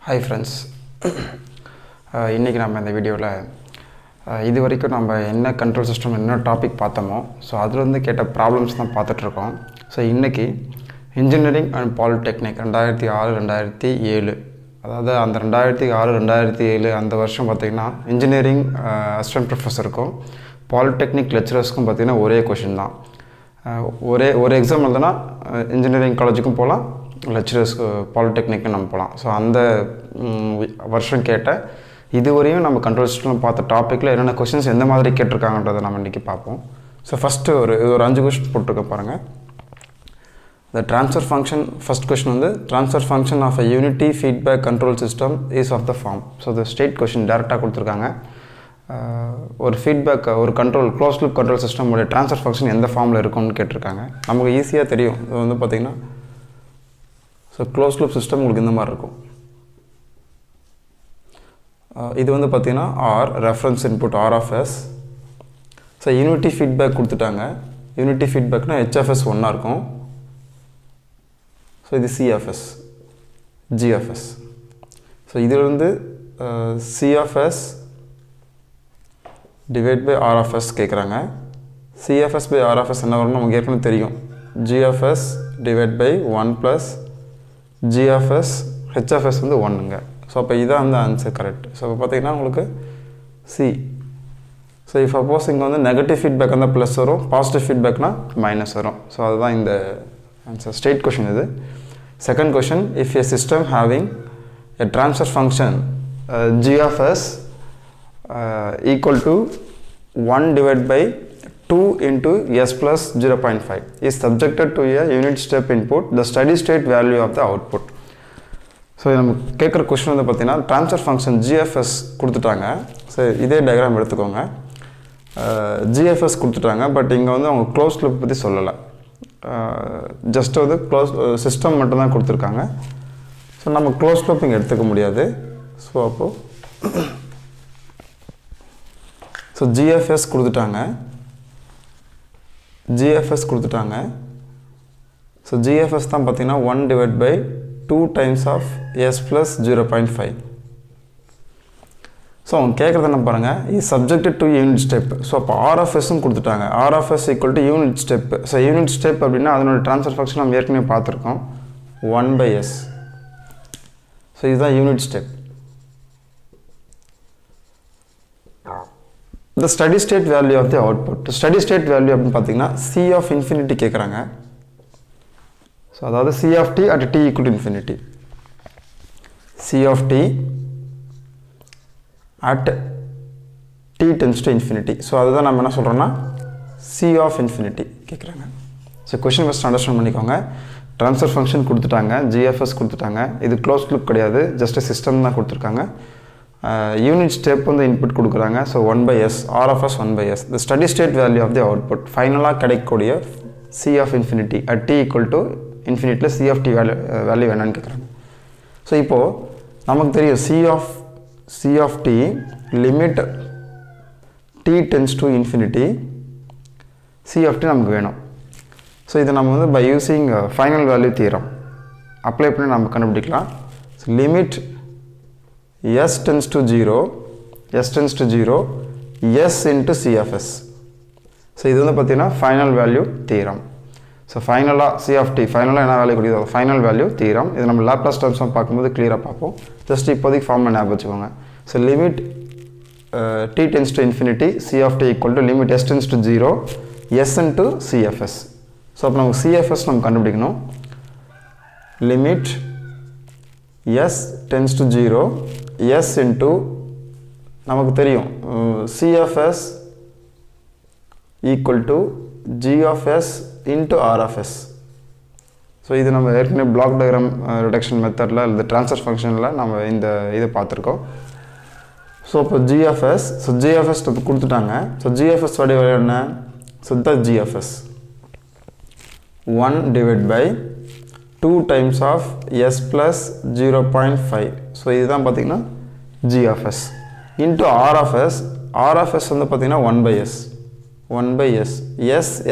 Hi friends, இன்றைக்கி நம்ம இந்த வீடியோவில் இது வரைக்கும் நம்ம என்ன கண்ட்ரோல் சிஸ்டம் என்ன டாபிக் பார்த்தோமோ ஸோ அதில் கேட்ட ப்ராப்ளம்ஸ் தான் பார்த்துட்ருக்கோம். ஸோ இன்றைக்கி இன்ஜினியரிங் அண்ட் பாலிடெக்னிக் 2006-2007 அதாவது அந்த 2006-2007 அந்த வருஷம் பார்த்திங்கன்னா இன்ஜினியரிங் அசிஸ்டன்ட் ப்ரொஃபஸருக்கும் பாலிடெக்னிக் லெக்சரர்ஸ்க்கும் பார்த்திங்கன்னா ஒரே கொஷின் தான். ஒரு எக்ஸாம் எழுதுனா இன்ஜினியரிங் காலேஜுக்கும் போகலாம், லெக்சரர்ஸ்க்கு பாலிடெக்னிக்கு நம்ம போகலாம். ஸோ அந்த வருஷம் கேட்ட இதுவரையும் நம்ம கண்ட்ரோல் சிஸ்டம் பார்த்த டாப்பிக்கில் என்னென்ன கொஷின்ஸ் எந்த மாதிரி கேட்டிருக்காங்கன்றதை நம்ம இன்றைக்கி பார்ப்போம். ஸோ ஃபஸ்ட்டு ஒரு 5 கொஷின் போட்டிருக்க பாருங்கள். The transfer function, first question வந்து transfer function of a unity feedback control system is of the form. So the state question டேரெக்டாக கொடுத்துருக்காங்க. ஒரு ஃபீட்பேக் ஒரு கண்ட்ரோல் க்ளோஸ் லூப் கண்ட்ரோல் சிஸ்டமுடைய ட்ரான்ஸ்ஃபர் ஃபங்க்ஷன் எந்த ஃபார்மில் இருக்கும்னு கேட்டிருக்காங்க. நமக்கு ஈஸியாக தெரியும். இது வந்து பார்த்திங்கன்னா ஸோ க்ளோஸ் லூப் சிஸ்டம் உங்களுக்கு இந்த மாதிரி இருக்கும். இது வந்து பார்த்திங்கன்னா R reference input R of S. So unity feedback கொடுத்துட்டாங்க. யூனிட்டி ஃபீட்பேக்னால் ஹெச்எஃப்எஸ் ஒன்றா இருக்கும். ஸோ இது சிஎஃப்எஸ் ஜிஎஃப்எஸ். ஸோ இதில் வந்து CFS divide by R of S கேட்குறாங்க. CFS by R of S என்ன வரும்னு நமக்கு ஏற்கனவே தெரியும். GFS divide by 1 plus GFS HFS வந்து 1ங்க. ஸோ அப்போ இதான் அந்த ஆன்சர் கரெக்ட். ஸோ இப்போ பார்த்தீங்கன்னா உங்களுக்கு சி. ஸோ இப்போ சப்போஸ் இங்கே வந்து நெகட்டிவ் ஃபீட்பேக் வந்து ப்ளஸ் வரும், பாசிட்டிவ் ஃபீட்பேக்னால் மைனஸ் வரும். ஸோ அதுதான் இந்த ஆன்சர். ஸ்ட்ரெயிட் கொஷின் இது. Second question, if a system having a transfer function g of s equal to 1 divided by 2 into s plus 0.5 is subjected to a unit step input, the steady state value of the output. So நம்ம கேட்குற question வந்து பார்த்தீங்கன்னா transfer function GFS கொடுத்துட்டாங்க. So இதே diagram எடுத்துக்கோங்க. GFS கொடுத்துட்டாங்க, but இங்கே வந்து அவங்க க்ளோஸ் லூப் பற்றி சொல்லலை. ஜஸ்ட் வந்து க்ளோஸ் சிஸ்டம் மட்டும்தான் கொடுத்துருக்காங்க. ஸோ நம்ம க்ளோஸ் லூப் இங்கே எடுத்துக்க முடியாது. ஸோ அப்போது ஸோ ஜிஎஃப்எஸ் கொடுத்துட்டாங்க. ஸோ ஜிஎஃப்எஸ் தான் பார்த்தீங்கன்னா 1 divide by 2 times of s plus 0.5. So அவங்க கேட்குறது என்ன பாருங்கள், is subjected to unit step. So அப்போ ஆர்எஃப்எஸும் கொடுத்துட்டாங்க. RFS equal to unit step. So unit step அப்படின்னா அதனோட ட்ரான்ஸ்ஃபர் ஃபங்க்ஷன் நம்ம ஏற்கனவே பார்த்துருக்கோம், 1 பை எஸ். ஸோ இதுதான் unit step. The steady state value of the output. Steady state value அப்படின்னு பார்த்தீங்கன்னா C of infinity கேட்குறாங்க. ஸோ அதாவது C of t at t equal to infinity. C of t at t tends to infinity. So அதுதான் நம்ம என்ன சொல்கிறோன்னா C of infinity கேட்குறாங்க. So question first understand பண்ணிக்கோங்க. ட்ரான்ஸ்ஃபர் ஃபங்க்ஷன் கொடுத்துட்டாங்க, ஜிஎஃப்எஸ் கொடுத்துட்டாங்க. இது க்ளோஸ் லூப் கிடையாது, ஜஸ்ட் சிஸ்டம் தான் கொடுத்துருக்காங்க. யூனிட் ஸ்டெப் வந்து இன்புட் கொடுக்குறாங்க. So 1 by S, R of S 1 by S. The steady state value of the output ஃபைனலாக கிடைக்கக்கூடிய C of infinity at T equal to இன்ஃபினிட்டியில் சி ஆஃப் டி வேல்யூ என்னன்னு கேட்குறாங்க. So இப்போது நமக்கு தெரியும் c of t limit t tends to infinity, c of t நமக்கு வேணும். ஸோ இதை நம்ம வந்து by using final value theorem apply பண்ணி நம்ம கண்டுபிடிக்கலாம். So limit s tends to 0 s into cfs. So இது வந்து பார்த்தீங்கன்னா ஃபைனல் வேல்யூ தியரம். ஸோ ஃபைனலாக சி ஆஃப் டி ஃபைனலாக என்ன வேல்யூ கொடுக்குது, ஃபைனல் வேல்யூ தியரம். இது நம்ம லாப்லாஸ் ட்ரான்ஸ்ஃபார்ம் பார்க்கும்போது கிளியராக பார்ப்போம். ஜஸ்ட் இப்போதைக்கு ஃபார்மில் ஞாபகம் வச்சுக்கோங்க. So limit t tends to infinity c of t equal to limit s tends to 0 s into cfs. So அப்போ நமக்கு cfs நம்ம கண்டுபிடிக்கணும். Limit s tends to 0 s into நமக்கு தெரியும் cfs equal to g of s into r of s. So இது நம்ம ஏற்கனவே block diagram reduction மெத்தடில் இல்லை ட்ரான்ஸ்ஃபர் ஃபங்க்ஷனில் நம்ம இந்த இது பார்த்துருக்கோம். ஸோ இப்போ ஜிஎஃப்எஸ், ஸோ ஜிஎஃப்எஸ் இப்போ கொடுத்துட்டாங்க. ஸோ ஜிஎஃப்எஸ் உடைய வேல்யூ என்ன, so the GFS 1 divide by 2 times of s plus 0.5. So இதுதான் பார்த்தீங்கன்னா ஜிஎஃப்எஸ் இன்ட்டு ஆர்எஃப்எஸ். ஆர்எஃப்எஸ் வந்து பார்த்தீங்கன்னா 1 பை எஸ்.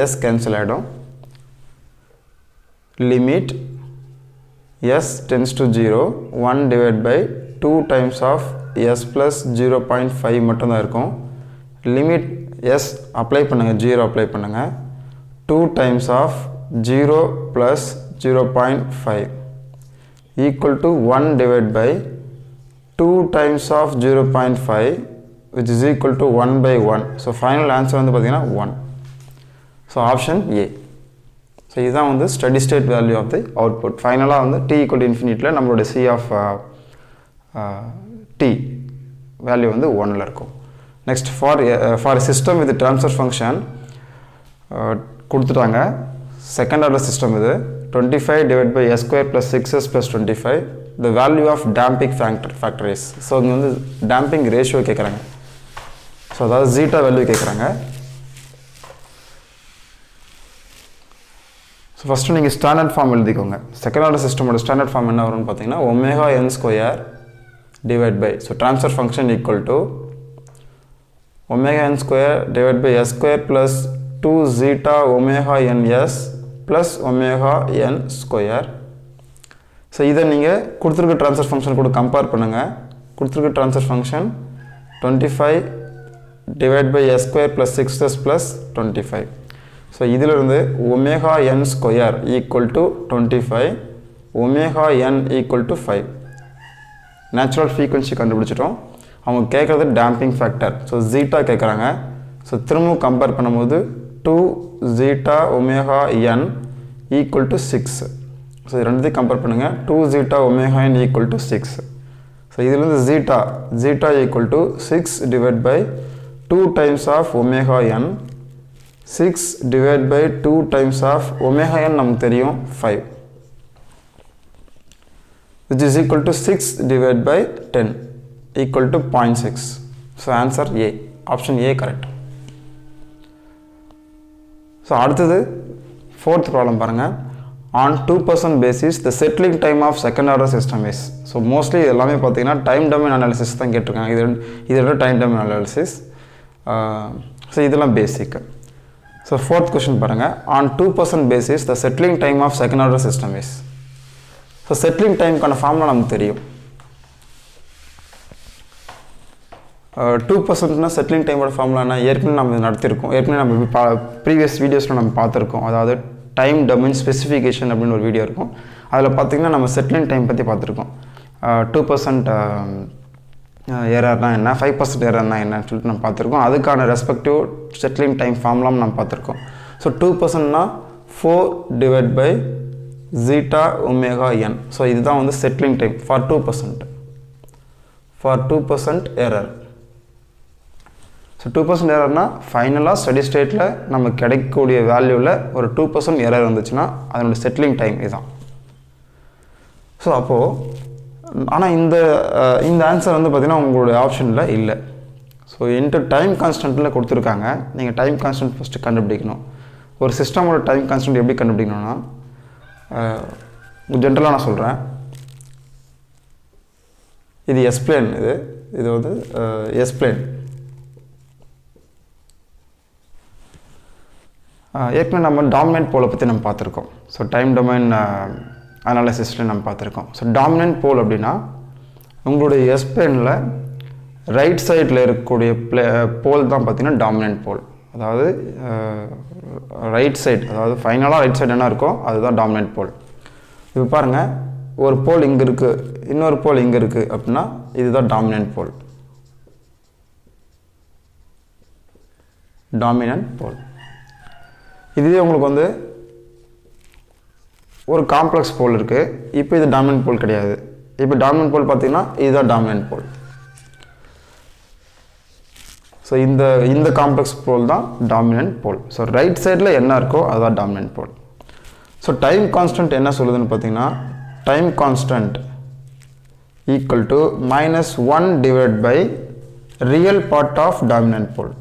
எஸ் கேன்சல் ஆகிடும். Limit s tends to 0, 1 divided by 2 times of s plus 0.5 மட்டும் தான் இருக்கும். லிமிட் s அப்ளை பண்ணுங்க, 0 apply பண்ணுங்க. 2 times of 0 plus 0.5 equal to 1 divided by 2 times of 0.5 which is equal to 1 by 1. So final answer வந்து பார்த்தீங்கன்னா 1. So option A. So இதுதான் வந்து steady state value of the output. ஃபைனலாக வந்து t equal to infiniteல நம்மளோட c of t value வந்து 1ல இருக்கும். Next for a system with transfer function கொடுத்துட்டாங்க. செகண்ட் ஆர்டர் சிஸ்டம் இது 25 divided by s square plus 6s plus 25. The value of damping factor is. So இங்கே வந்து damping ratio கேட்குறாங்க. So அதாவது zeta value கேட்குறாங்க. So first நீங்கள் standard form எழுதிக்கோங்க. Second order சிஸ்டமோட ஸ்டாண்டர்ட் ஃபார்ம் என்ன வரும்னு பார்த்தீங்கன்னா omega n square divide by, so transfer function equal to omega n square divide by s square plus 2 zeta omega ns plus omega n square. So இதை நீங்கள் கொடுத்துருக்க transfer function கூட compare பண்ணுங்கள். கொடுத்துருக்க transfer function 25 divide by s square plus 6s plus 25. So இதிலிருந்து omega n square equal to 25, omega n equal to 5. Natural frequency கண்டுபிடிச்சிட்டோம். அவங்க கேட்குறது டேம்பிங் ஃபேக்டர். ஸோ ஜீட்டா கேட்குறாங்க. ஸோ திரும்பவும் கம்பேர் பண்ணும்போது 2 zeta omega n equal to 6. So இது ரெண்டுத்தையும் compare பண்ணுங்கள். 2 zeta omega n equal to 6. So இதிலிருந்து zeta equal to 6 divided by 2 times of omega n. 6 divided by 2 times of omega n நமக்கு தெரியும் 5, which is equal to 6 divided by 10 equal to 0.6. So answer A, option A correct. So அடுத்தது fourth problem பாருங்கள். On 2% basis the settling time of second order system is. So mostly இது எல்லாமே பார்த்தீங்கன்னா time domain analysis தான் கேட்டிருக்காங்க. இதோட time domain analysis. So இதெல்லாம் basic. So fourth question பாருங்கள். On 2% basis the settling time of second order system is. So settling டைமுக்கான formula நமக்கு தெரியும். 2%னா செட்டிலிங் டைமோட ஃபார்முலானா ஏற்கனவே நம்ம நடத்தியிருக்கோம். ஏற்கனவே நம்ம ப்ரீவியஸ் வீடியோஸில் நம்ம பார்த்துருக்கோம். அதாவது டைம் டொமைன் ஸ்பெசிஃபிகேஷன் அப்படின்னு ஒரு வீடியோ இருக்கும். அதில் பார்த்திங்கன்னா நம்ம செட்டிலிங் டைம் பற்றி பார்த்துருக்கோம். 2% எரர்னா என்ன, 5% எரர்னா என்னன்னு சொல்லிட்டு நம்ம பார்த்துருக்கோம். அதுக்கான ரெஸ்பெக்டிவ் செட்டிலிங் டைம் ஃபார்முலாம் நம்ம பார்த்துருக்கோம். ஸோ 2%னா 4 divide by zeta omega n. So இதுதான் வந்து settling time for 2% error. So 2% எரர்னா ஃபைனலாக ஸ்டடி ஸ்டேட்டில் நம்ம கிடைக்கக்கூடிய வேல்யூவில் ஒரு 2% எரர் வந்துச்சுன்னா அதனோட செட்டிலிங் டைம் இதுதான். ஸோ அப்போது ஆனால் இந்த ஆன்சர் வந்து பார்த்திங்கன்னா உங்களுடைய ஆப்ஷனில் இல்லை. ஸோ டைம் கான்ஸ்டன்ட்டில் கொடுத்துருக்காங்க. நீங்கள் டைம் கான்ஸ்டன்ட் ஃபஸ்ட்டு கண்டுபிடிக்கணும். ஒரு சிஸ்டமோட டைம் கான்ஸ்டன்ட் எப்படி கண்டுபிடிக்கணும்னா ஜென்ரலாக நான் சொல்கிறேன். இது எஸ் பிளேன், இது வந்து எஸ் பிளேன். ஏற்கனவே நம்ம டாமினன்ட் போலை பற்றி நம்ம பார்த்துருக்கோம். ஸோ டைம் டொமைன் அனாலிசிஸில் நம்ம பார்த்துருக்கோம். ஸோ டாமினன்ட் போல் அப்படின்னா உங்களுடைய எஸ் பிளேனில் ரைட் சைடில் இருக்கக்கூடிய போல் தான் பார்த்திங்கன்னா டாமினன்ட் போல். அதாவது ரைட் சைடு, அதாவது ஃபைனலாக ரைட் சைடு என்ன இருக்கோ அதுதான் டாமினன்ட் போல். இப்போ பாருங்கள், ஒரு போல் இங்கே இருக்குது, இன்னொரு போல் இங்கே இருக்குது அப்படின்னா இதுதான் டாமினன்ட் போல். டாமினன்ட் போல். இதுவே உங்களுக்கு வந்து ஒரு காம்ப்ளெக்ஸ் போல் இருக்குது. இப்போ இது டாமினன்ட் போல் கிடையாது. இப்போ டாமினன்ட் போல் பார்த்தீங்கன்னா இதுதான் டாமினன்ட் போல். ஸோ இந்த காம்ப்ளெக்ஸ் போல் தான் டாமினன்ட் போல். ஸோ ரைட் சைடில் என்ன இருக்கோ அதுதான் dominant pole. So time constant என்ன சொல்லுதுன்னு பார்த்தீங்கன்னா time constant equal to -1 divide by real part of dominant pole.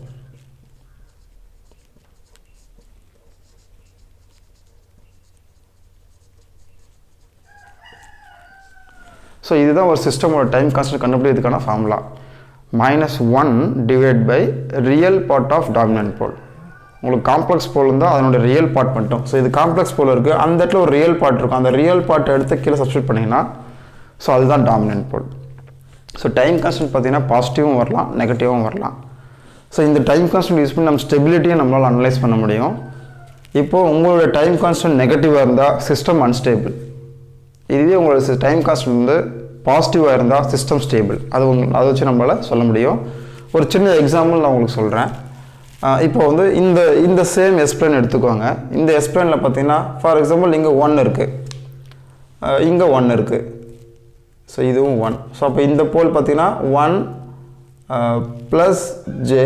So இதுதான் ஒரு சிஸ்டமோட டைம் கான்ஸ்டன்ட் கண்டுபிடிக்கிறதுக்கான formula. -1 divide by real part of dominant pole. உங்களுக்கு காம்ப்ளெக்ஸ் போல் இருந்தால் அதனோட ரியல் பார்ட் மட்டும். ஸோ இது காம்ப்ளெக்ஸ் போல் இருக்குது, அந்த இடத்துல ஒரு ரியல் பார்ட் இருக்கும், அந்த ரியல் பார்ட்டை எடுத்து கீழே சப்ஸ்டியூட் பண்ணிங்கன்னா ஸோ அதுதான் dominant pole. So time constant பார்த்தீங்கன்னா பாசிட்டிவும் வரலாம், நெகட்டிவும் வரலாம். ஸோ இந்த டைம் கான்ஸ்டன்ட் யூஸ் பண்ணி நம்ம ஸ்டெபிலிட்டியை நம்மளால் அனலைஸ் பண்ண முடியும். இப்போது உங்களோட டைம் கான்ஸ்டன்ட் நெகட்டிவாக இருந்தால் சிஸ்டம் அன்ஸ்டேபிள். இதுவே உங்களோட டைம் கான்ஸ்டன்ட் வந்து பாசிட்டிவாக இருந்தால் சிஸ்டம் ஸ்டேபிள். அதை வச்சு நம்மளால் சொல்ல முடியும். ஒரு சின்ன எக்ஸாம்பிள் நான் உங்களுக்கு சொல்கிறேன். இப்போ வந்து இந்த சேம் எஸ்பிளேன் எடுத்துக்கோங்க. இந்த எஸ்பிளேனில் பார்த்தீங்கன்னா ஃபார் எக்ஸாம்பிள் இங்கே 1 இருக்குது, இங்கே 1 இருக்குது. ஸோ இதுவும் 1. ஸோ அப்போ இந்த போல் பார்த்தீங்கன்னா 1 ப்ளஸ் ஜே,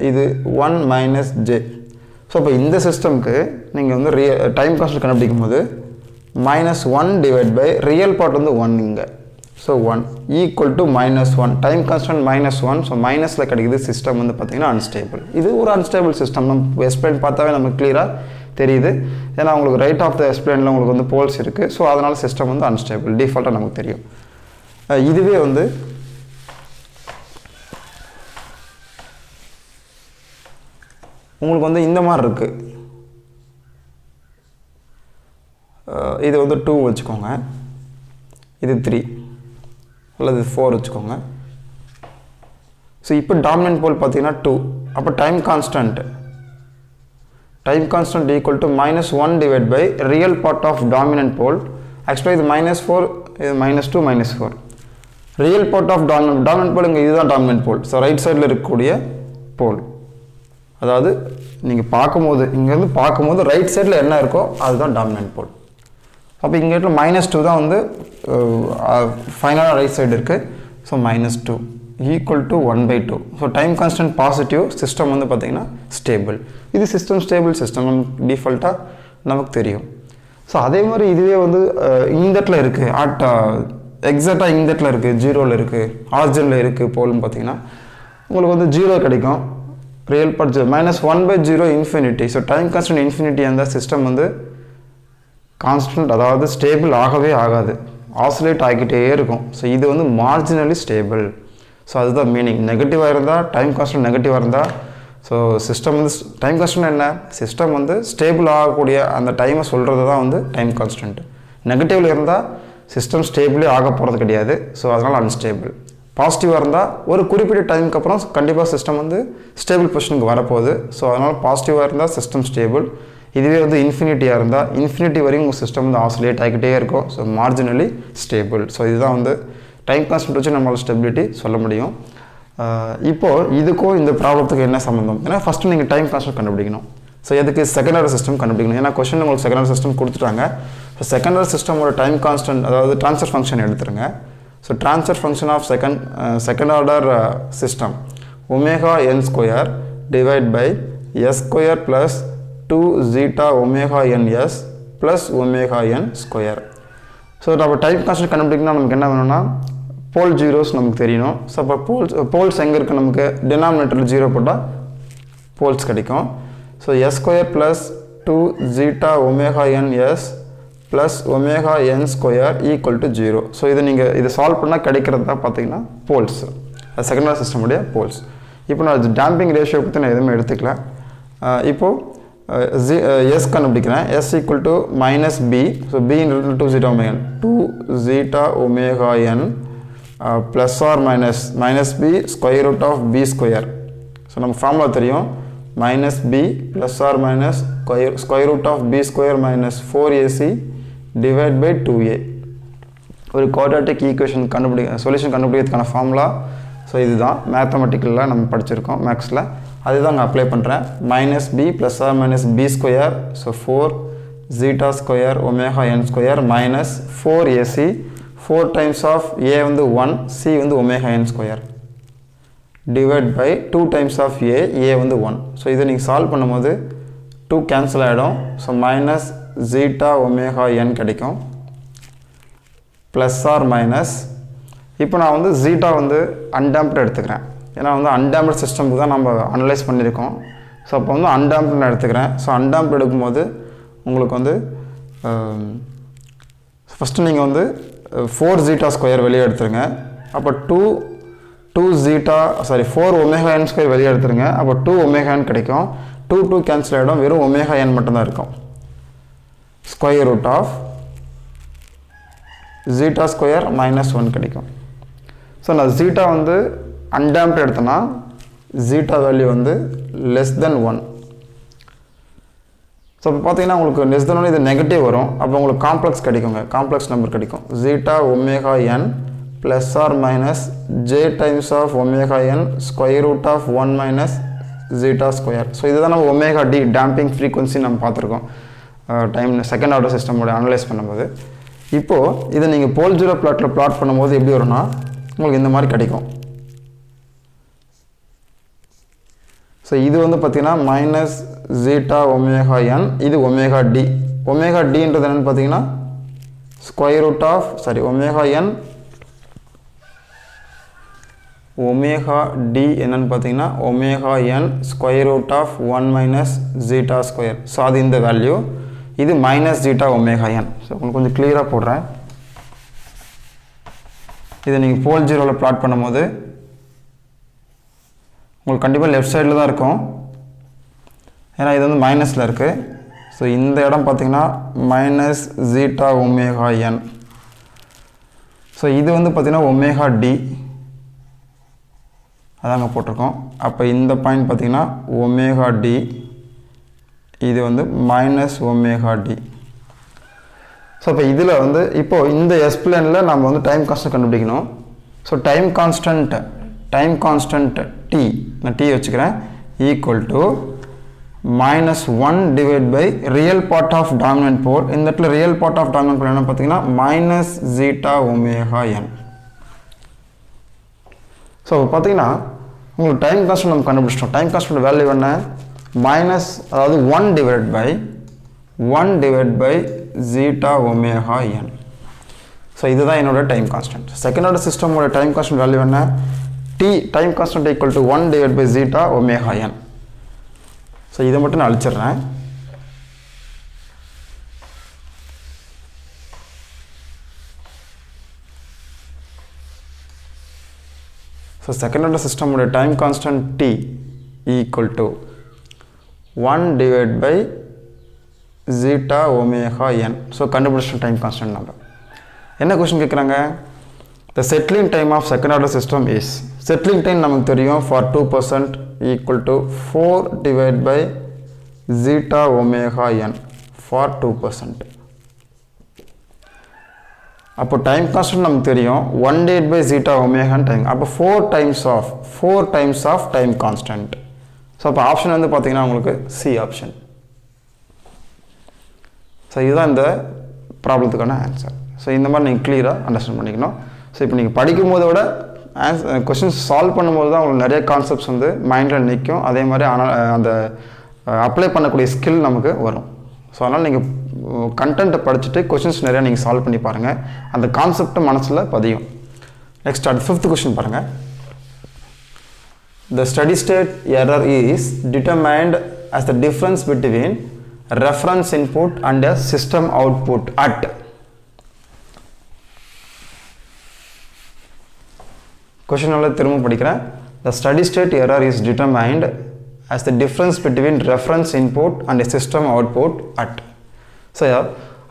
இது 1 மைனஸ் ஜே. ஸோ அப்போ இந்த சிஸ்டம்க்கு நீங்கள் வந்து டைம் கான்ஸ்டன்ட் கண்டுபிடிக்கும் போது -1 டிவைட் பை ரியல் பார்ட் வந்து 1 இங்கே. So 1 equal to -1, time constant -1. So மைனஸில் கிடைக்குது சிஸ்டம் வந்து பார்த்திங்கன்னா அன்ஸ்டேபிள். இது ஒரு அன்ஸ்டேபிள் சிஸ்டம். நம்ம எஸ்பிளைன் பார்த்தாவே நமக்கு கிளியராக தெரியுது. ஏன்னா உங்களுக்கு ரைட் ஆஃப் த எஸ்பிளைனில் உங்களுக்கு வந்து போல்ஸ் இருக்குது. ஸோ அதனால் சிஸ்டம் வந்து அன்ஸ்டேபிள் டிஃபால்ட்டாக நமக்கு தெரியும். இதுவே வந்து உங்களுக்கு வந்து இந்த மாதிரி இருக்குது. இது வந்து 2 வச்சுக்கோங்க, இது 3 அல்லது 4 வச்சுக்கோங்க. ஸோ இப்போ டாமினன்ட் போல் பார்த்தீங்கன்னா 2. அப்போ time constant equal to -1 divide by real part of dominant pole. ஆக்சுவலாக இது -4, இது -2 -4. Real part of dominant pole இங்கே இதுதான் டாமினன்ட் போல். ஸோ ரைட் சைடில் இருக்கக்கூடிய போல், அதாவது நீங்கள் பார்க்கும்போது இங்கேருந்து பார்க்கும்போது ரைட் சைடில் என்ன இருக்கோ அதுதான் டாமினன்ட் போல். அப்போ இங்கே இடத்துல -2 தான் வந்து ஃபைனலாக ரைட் சைடு இருக்குது. So -2 equal to 1/2. So time constant positive, system வந்து பார்த்திங்கன்னா ஸ்டேபிள். இது சிஸ்டம் ஸ்டேபிள் சிஸ்டம் நமக்கு டிஃபால்ட்டாக நமக்கு தெரியும். ஸோ அதே மாதிரி இதுவே வந்து இந்த இடத்துல இருக்குது, எக்ஸாக்டாக இந்த இடத்துல இருக்குது, 0ல் இருக்குது, ஆர்ஜனில் இருக்குது போல்னு பார்த்தீங்கன்னா உங்களுக்கு வந்து 0 கிடைக்கும். Real part -1/0 infinity. So time constant infinity அந்த சிஸ்டம் வந்து கான்ஸ்டன்ட், அதாவது ஸ்டேபிள் ஆகவே ஆகாது, ஆசிலேட் ஆகிக்கிட்டே இருக்கும். ஸோ இது வந்து மார்ஜினலி ஸ்டேபிள். ஸோ அதுதான் மீனிங். நெகட்டிவாக இருந்தால், டைம் கான்ஸ்டன்ட் நெகட்டிவாக இருந்தால், ஸோ சிஸ்டம் வந்து டைம் கான்ஸ்டன்ட் என்ன, சிஸ்டம் வந்து ஸ்டேபிள் ஆகக்கூடிய அந்த டைமை சொல்கிறது தான் வந்து டைம் கான்ஸ்டன்ட். நெகட்டிவில் இருந்தால் சிஸ்டம் ஸ்டேபிளே ஆக போகிறது கிடையாது. ஸோ அதனால் அன்ஸ்டேபிள். பாசிட்டிவாக இருந்தால் ஒரு குறிப்பிட்ட டைமுக்கு அப்புறம் கண்டிப்பாக சிஸ்டம் வந்து ஸ்டேபிள் பொசிஷனுக்கு வரப்போகுது. ஸோ அதனால் பாசிட்டிவாக இருந்தால் சிஸ்டம் ஸ்டேபிள். இதுவே வந்து இன்ஃபினிட்டியாக இருந்தால் இன்ஃபினிட்டி வரையும் உங்கள் சிஸ்டம் வந்து ஆசிலேட் ஆகிக்கிட்டே இருக்கும். So marginally stable. ஸோ இதுதான் வந்து டைம் கான்ஸ்டன்ட் வச்சு நம்மளால் ஸ்டெபிலிட்டி சொல்ல முடியும். இப்போது இதுக்கும் இந்த ப்ராப்ளத்துக்கு என்ன சம்மந்தம்? ஏன்னா ஃபஸ்ட்டு நீங்கள் டைம் கான்ஸ்டன்ட் கண்டுபிடிக்கணும். ஸோ எதுக்கு செகண்ட் ஆர்டர் சிஸ்டம் கண்டுபிடிக்கணும். ஏன்னா கொஸ்டின் உங்களுக்கு செகண்ட் ஆர்டர் சிஸ்டம் கொடுத்துட்டாங்க. ஸோ செகண்ட் ஆர்டர் சிஸ்டமோட டைம் கான்ஸ்டன்ட், அதாவது ட்ரான்ஸ்ஃபர் ஃபங்க்ஷன் எடுத்துருங்க. So transfer function of second order system ω(n)² divide by s² plus 2ζ(ωns) plus ω(n)². So நம்ம time constant கண்டுபிடிக்கணும்னா நமக்கு என்ன வேணும்னா போல் ஜீரோஸ் நமக்கு தெரியணும். ஸோ அப்போ போல்ஸ் எங்கே இருக்குது, நமக்கு டினாமினேட்டரில் 0 போட்டால் போல்ஸ் கிடைக்கும். So s² plus 2ζ(ωns) plus ω(n)² equal to 0. So இதை சால்வ் பண்ணால் கிடைக்கிறது தான் பார்த்தீங்கன்னா போல்ஸ், அது செகண்ட் ஆர்டர் சிஸ்டமுடைய போல்ஸ். இப்போ நான் டேம்பிங் ரேஷியோ பற்றி நான் எதுவுமே எடுத்துக்கல. இப்போது s கண்டுபிடிக்கிறேன். s equal to -b. So b in relation to 2ζ(ωn) 2ζ(ωn) plus or minus -b √b². So நம்ம ஃபார்முலா தெரியும், -b plus or minus √b² minus 4ac divide by 2a. ஒரு quadratic equation solution கண்டுபிடிக்கிறதுக்கான formula. So இதுதான் மேத்தமெட்டிக்கலில் நம்ம படிச்சிருக்கோம் மேக்ஸில், அதுதான் நான் அப்ளை பண்ணுறேன். -b plus or minus b². So 4ζ² ω(n)² minus 4ac. 4 times of a வந்து 1, c வந்து ω(n)² divide by 2 times of a வந்து 1. ஸோ இதை நீங்கள் சால்வ் பண்ணும்போது 2 கேன்சல் ஆகிடும். ஸோ -ζ(ωn) கிடைக்கும் ப்ளஸ் ஆர் மைனஸ். இப்போ நான் வந்து ζ வந்து அன்டேம்ப்டு எடுத்துக்கிறேன். ஏன்னா வந்து அன்டேம்ப்டு சிஸ்டமுக்கு தான் நம்ம அனலைஸ் பண்ணியிருக்கோம். ஸோ அப்போ வந்து அன்டேம்ப்டு நான் எடுத்துக்கிறேன். ஸோ அன்டேம்ப்டு எடுக்கும்போது உங்களுக்கு வந்து ஃபஸ்ட்டு நீங்கள் வந்து 4ζ² வெளியே எடுத்துருங்க. அப்போ 4ω(n)² வெளியே எடுத்துருங்க. அப்போ 2ω(n) கிடைக்கும். 2 கேன்சல் ஆகிடும், வெறும் ஒமேகா n மட்டும்தான் இருக்கும். Square root of zeta square minus 1 கிடைக்கும். ஸோ நான் ஜீட்டா வந்து அன்டேம்ப்ட் எடுத்தேன்னா ஜீட்டா வேல்யூ வந்து லெஸ் தென் 1. ஸோ இப்போ பார்த்தீங்கன்னா உங்களுக்கு லெஸ் தென் 1 இது நெகட்டிவ் வரும். அப்போ உங்களுக்கு காம்ப்ளெக்ஸ் கிடைக்குங்க, காம்ப்ளெக்ஸ் நம்பர் கிடைக்கும். Zeta omega n plus or minus j times of omega n square root of 1 minus zeta square. So இதுதான் நம்ம ஒமேகா டி டேம்பிங் ஃப்ரீக்வன்சி நம்ம பார்த்துருக்கோம் டைம் செகண்ட் ஆர்டர் சிஸ்டமோட அனலைஸ் பண்ணும்போது. இப்போது இதை நீங்கள் போல் ஜீரோ பிளாட்டில் பிளாட் பண்ணும்போது எப்படி வரும்னா உங்களுக்கு இந்த மாதிரி கிடைக்கும். ஸோ இது வந்து பார்த்தீங்கன்னா மைனஸ் ஜீட்டா ஒமேகா n, இது ஒமேகா டி. ஒமேகா டின்றது என்னென்னு பார்த்தீங்கன்னா square root of omega n, omega D என்னென்னு பார்த்தீங்கன்னா omega n square root of 1 minus zeta square. So அது இந்த வேல்யூ, இது minus zeta omega n. So உங்களுக்கு கொஞ்சம் கிளியராக போடுறேன். இதை நீங்கள் போல் ஜீரோவில் பிளாட் பண்ணும்போது உங்களுக்கு கண்டிப்பாக லெஃப்ட் சைடில் தான் இருக்கும், ஏன்னா இது வந்து மைனஸில் இருக்குது. ஸோ இந்த இடம் பார்த்தீங்கன்னா minus zeta omega n. So இது வந்து பார்த்தீங்கன்னா ஒமேகா டி அதாங்க போட்டிருக்கோம். அப்போ இந்த பாயிண்ட் பார்த்தீங்கன்னா ஒமேகா டி, இது வந்து மைனஸ் ஒமேகா டி. ஸோ இப்போ இதில் வந்து இப்போது இந்த எஸ் பிளேனில் நம்ம வந்து டைம் கான்ஸ்டன்ட் கண்டுபிடிக்கணும். ஸோ டைம் கான்ஸ்டன்ட் டி, நான் டி வச்சுக்கிறேன், equal to minus 1 divide by real part of dominant pole. இந்த இடத்துல real part of dominant pole என்ன பார்த்தீங்கன்னா minus zeta omega n. So பார்த்தீங்கன்னா உங்களுக்கு டைம் கான்ஸ்டன்ட் நம்ம கண்டுபிடிச்சிட்டோம். டைம் கான்ஸ்டன்ட் வேல்யூ என்ன, மைனஸ், அதாவது 1 divide by zeta omega n. So இதுதான் என்னோட டைம் கான்ஸ்டன்ட். செகண்ட் ஆர்டர் சிஸ்டமோட டைம் கான்ஸ்டன்ட் வேல்யூ என்ன, D time constant equal to 1 divide by zeta omega n. So இதை மட்டும் நான் அழிச்சிடுறேன். ஸோ செகண்ட் ஆர்டர் சிஸ்டமோட time constant T equal to 1 divide by zeta omega n. So கண்டுபிடிச்ச time constant நம்ம என்ன கொஸ்டின் கேட்குறாங்க, the settling time of second order system is, settling time நமக்கு தெரியும் for 2% equal to 4 divided by zeta omega n for 2%. அப்போ time constant நமக்கு தெரியும் 1 divided by zeta omega time, அப்போ 4 times of time constant. So அப்போ option வந்து பார்த்தீங்கன்னா உங்களுக்கு சி ஆப்ஷன். ஸோ இதுதான் இந்த ப்ராப்ளத்துக்கான ஆன்சர். ஸோ இந்த மாதிரி நீங்கள் கிளியராக அண்டர்ஸ்டாண்ட் பண்ணிக்கணும். ஸோ இப்போ நீங்கள் படிக்கும் போதை விட கொஸ்டின்ஸ் சால்வ் பண்ணும்போது தான் உங்களுக்கு நிறைய கான்செப்ட்ஸ் வந்து மைண்டில் நிற்கும். அதே மாதிரி அந்த அப்ளை பண்ணக்கூடிய ஸ்கில் நமக்கு வரும். ஸோ அதனால் நீங்கள் கண்டென்ட்டை படிச்சுட்டு கொஸ்டின்ஸ் நிறையா நீங்கள் சால்வ் பண்ணி பாருங்கள், அந்த கான்செப்டை மனசில் பதியும். நெக்ஸ்ட் அடுத்த 5th கொஸ்டின் பாருங்கள். The steady state error is determined as the difference between reference input and a system output at. Question நல்லா திரும்ப படிக்கிறேன். The steady state error is determined as the difference between reference input and a system output at. So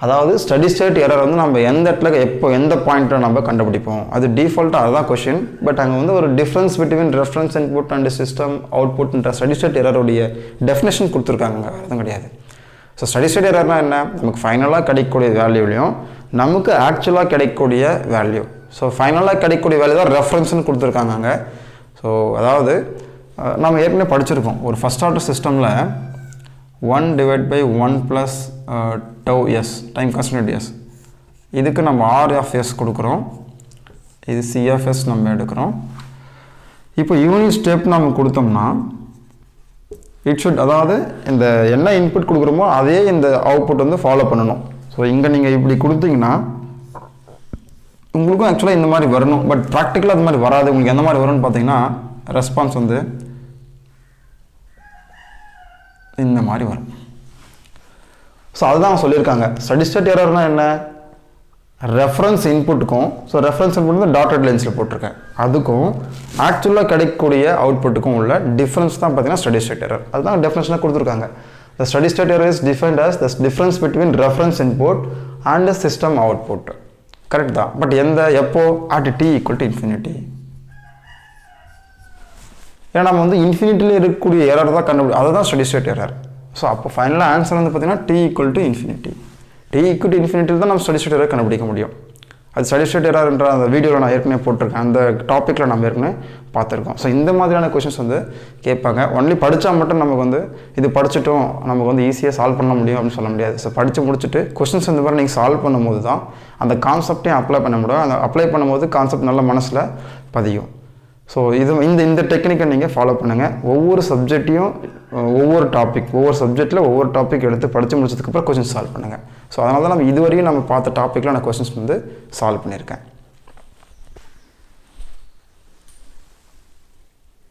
அதாவது study state error வந்து நம்ம எந்த இடத்துல எப்போ எந்த பாயிண்ட்டில் நம்ம கண்டுபிடிப்போம், அது டிஃபால்ட்டாக அதுதான் கொஷின். பட் அங்கே வந்து ஒரு difference between reference input and system அவுட்புட்ன்ற ஸ்டடி ஸ்டேட் எரருடைய டெஃபினேஷன் கொடுத்துருக்காங்க, அதுவும் கிடையாது. ஸோ ஸ்டடி ஸ்டேட் எரர்னா என்ன, நமக்கு ஃபைனலாக கிடைக்கக்கூடிய வேல்யூலையும் நமக்கு ஆக்சுவலாக கிடைக்கக்கூடிய வேல்யூ. ஸோ ஃபைனலாக கிடைக்கக்கூடிய வேல்யூ தான் ரெஃபரன்ஸ்னு கொடுத்துருக்காங்க அங்கே. ஸோ அதாவது நம்ம ஏற்கனவே படிச்சிருக்கோம், ஒரு ஃபஸ்ட் ஆர்டர் சிஸ்டமில் 1 divide by 1 plus tau s time constant s, இதுக்கு நம்ம ஆர் ஆஃப் எஸ் கொடுக்குறோம், இது சிஎஃப்எஸ் நம்ம எடுக்கிறோம். இப்போ யூனிட் ஸ்டெப் நம்ம கொடுத்தோம்னா இட் ஷுட், அதாவது இந்த என்ன இன்புட் கொடுக்குறோமோ அதே இந்த அவுட்புட் வந்து ஃபாலோ பண்ணணும். ஸோ இங்கே நீங்கள் இப்படி கொடுத்தீங்கன்னா உங்களுக்கும் ஆக்சுவலாக இந்த மாதிரி வரணும், பட் ப்ராக்டிக்கலாக அது மாதிரி வராது. உங்களுக்கு எந்த மாதிரி வரும்னு பார்த்தீங்கன்னா ரெஸ்பான்ஸ் வந்து இந்த மாதிரி வரும். ஸோ அதுதான் சொல்லியிருக்காங்க. ஸ்டடி ஸ்டேட் எரர்னா என்ன, ரெஃபரன்ஸ் இன்புட்டுக்கும், ஸோ ரெஃபரன்ஸ் இன்புட் வந்து டாட்டட் லைன்ஸில் போட்டிருக்கேன், அதுக்கும் ஆக்சுவலாக கிடைக்கக்கூடிய அவுட்புட்டுக்கும் உள்ள டிஃப்ரென்ஸ் தான் பார்த்தீங்கன்னா ஸ்டடி ஸ்டேட் எரர். அதுதான் டெஃபினேஷனாக கொடுத்துருக்காங்க. The steady state error is defined as the difference between reference input and the system output. Correct தான். பட் எப்போ at t equal to infinity. ஏன்னா நம்ம வந்து இன்ஃபினிட்டியில் இருக்கக்கூடிய எரர் தான் அதுதான் ஸ்டடி ஸ்டேட் எரர். ஸோ அப்போ ஃபைனலாக ஆன்சர் வந்து பார்த்தீங்கன்னா t equal to infinity. t equal to infinity தான் நம்ம ஸ்டடி ஸ்டேட் எரர் கண்டுபிடிக்க முடியும். அது ஸ்டடி ஸ்டேட் எரர்ன்ற அந்த வீடியோவில் நான் ஏற்கனவே போட்டிருக்கேன், அந்த டாப்பிக்கில் நம்ம ஏற்கனவே பார்த்துருக்கோம். ஸோ இந்த மாதிரியான கொஷின்ஸ் வந்து கேட்பாங்க. ஒன்லி படித்தா மட்டும் நமக்கு வந்து இது படிச்சுட்டோம் நமக்கு வந்து ஈஸியாக சால்வ் பண்ண முடியும் அப்படின்னு சொல்ல முடியாது. ஸோ படித்து முடிச்சுட்டு கொஷின்ஸ் இந்த மாதிரி நீங்கள் சால்வ் பண்ணும்போது தான் அந்த கான்செப்டையும் அப்ளை பண்ண முடியும். அந்த அப்ளை பண்ணும்போது கான்செப்ட் நல்ல மனசில் பதியும். ஸோ இந்த டெக்னிக்கை நீங்கள் ஃபாலோ பண்ணுங்கள். ஒவ்வொரு சப்ஜெக்டையும் ஒவ்வொரு சப்ஜெக்டில் ஒவ்வொரு டாபிக் எடுத்து படித்து முடிச்சதுக்கப்புறம் கொஷின்ஸ் சால்வ் பண்ணுங்கள். ஸோ அதனால தான் நம்ம இதுவரையும் நம்ம பார்த்த டாப்பிக்கில் நான் கொஷின்ஸ் வந்து சால்வ் பண்ணியிருக்கேன்.